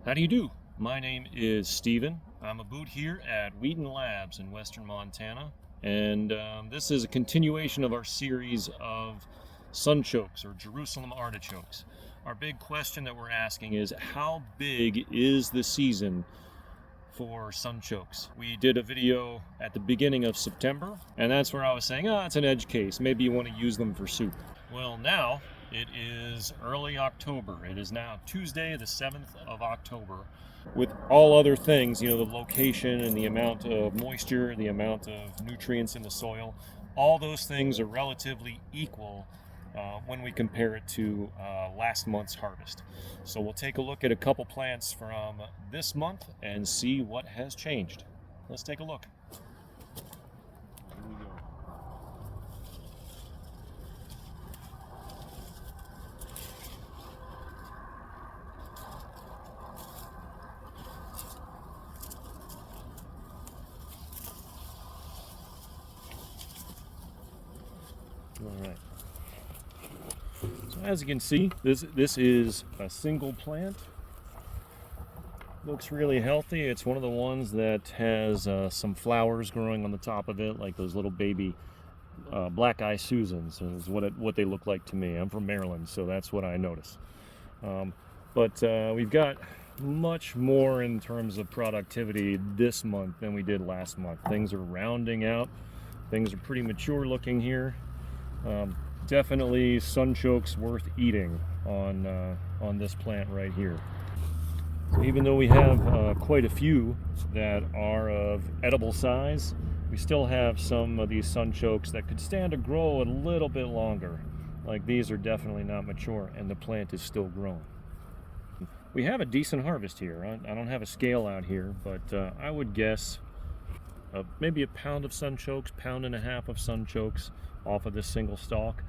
How do you do? My name is Steven. I'm a boot here at Wheaton Labs in western Montana, and this is a continuation of our series of sunchokes or Jerusalem artichokes. Our big question that we're asking is, how big is the season for sunchokes? We did a video at the beginning of September, and that's where I was saying, it's an edge case. Maybe you want to use them for soup. Well, now it is early October. It is now Tuesday, the 7th of October. With all other things, the location and the amount of moisture, the amount of nutrients in the soil, all those things are relatively equal when we compare it to last month's harvest. So we'll take a look at a couple plants from this month and see what has changed. Let's take a look. Here we go. All right. So as you can see, this is a single plant. Looks really healthy. It's one of the ones that has some flowers growing on the top of it, like those little baby black eye Susans. Is what they look like to me. I'm from Maryland, so that's what I notice. But we've got much more in terms of productivity this month than we did last month. Things are rounding out. Things are pretty mature looking here. Definitely sunchokes worth eating on this plant right here. So even though we have quite a few that are of edible size, we still have some of these sunchokes that could stand to grow a little bit longer. Like these are definitely not mature and the plant is still growing. We have a decent harvest here. I don't have a scale out here, but I would guess maybe a pound of sunchokes, pound and a half of sunchokes off of this single stalk.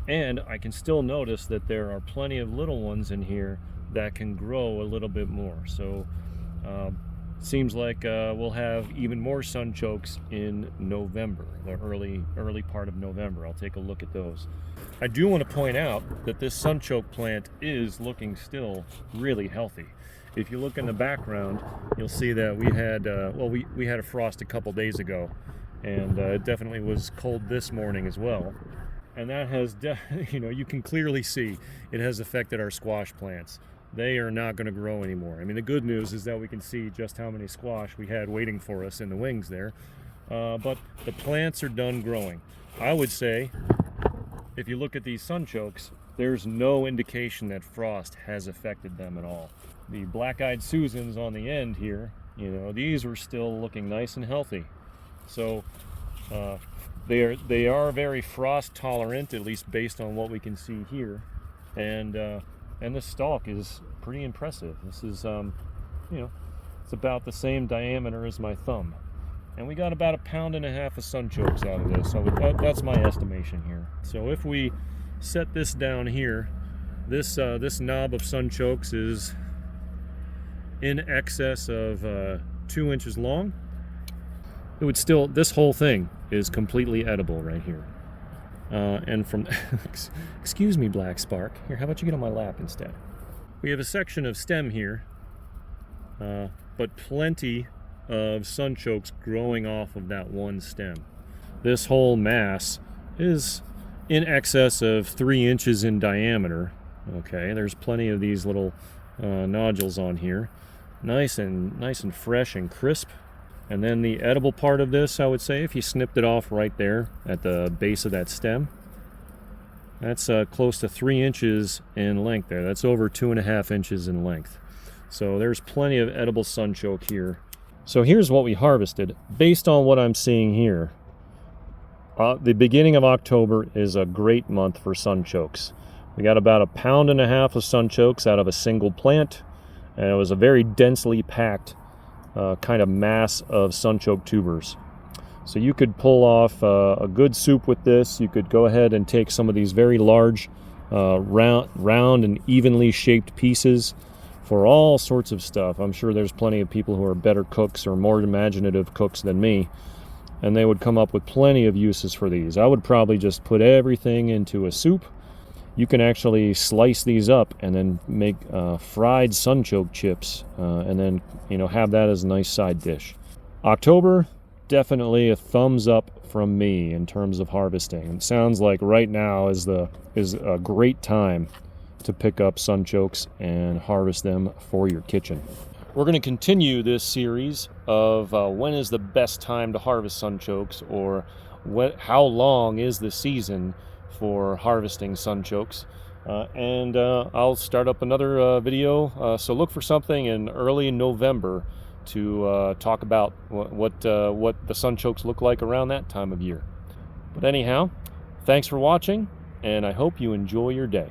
And I can still notice that there are plenty of little ones in here that can grow a little bit more. So seems like we'll have even more sunchokes in November, the early part of November. I'll take a look at those. I do want to point out that this sunchoke plant is looking still really healthy. If you look in the background, you'll see that we had we had a frost a couple days ago, and it definitely was cold this morning as well. And that has, you can clearly see it has affected our squash plants. They are not going to grow anymore. I mean, the good news is that we can see just how many squash we had waiting for us in the wings there. But the plants are done growing. I would say, if you look at these sunchokes, there's no indication that frost has affected them at all. The black-eyed Susans on the end here, these were still looking nice and healthy. So they are very frost tolerant, at least based on what we can see here, and the stalk is pretty impressive. This is it's about the same diameter as my thumb, and we got about a pound and a half of sunchokes out of this. So that's my estimation here. So if we set this down here, this knob of sunchokes is in excess of 2 inches long. It would still, this whole thing is completely edible right here. And from, excuse me, Black Spark. Here, how about you get on my lap instead? We have a section of stem here, but plenty of sunchokes growing off of that one stem. This whole mass is in excess of 3 inches in diameter. Okay, there's plenty of these little nodules on here. Nice and fresh and crisp. And then the edible part of this, I would say, if you snipped it off right there at the base of that stem, that's close to 3 inches in length there. That's over 2.5 inches in length. So there's plenty of edible sunchoke here. So here's what we harvested. Based on what I'm seeing here, the beginning of October is a great month for sunchokes. We got about a pound and a half of sunchokes out of a single plant, and it was a very densely packed kind of mass of sunchoke tubers. So you could pull off a good soup with this. You could go ahead and take some of these very large, round and evenly shaped pieces for all sorts of stuff. I'm sure there's plenty of people who are better cooks or more imaginative cooks than me, and they would come up with plenty of uses for these. I would probably just put everything into a soup you can actually slice these up and then make fried sunchoke chips, and then have that as a nice side dish. October, definitely a thumbs up from me in terms of harvesting. It sounds like right now is a great time to pick up sunchokes and harvest them for your kitchen. We're going to continue this series of when is the best time to harvest sunchokes, or how long is the season for harvesting sunchokes. And I'll start up another video, so look for something in early November to talk about what the sunchokes look like around that time of year. But anyhow, thanks for watching, and I hope you enjoy your day.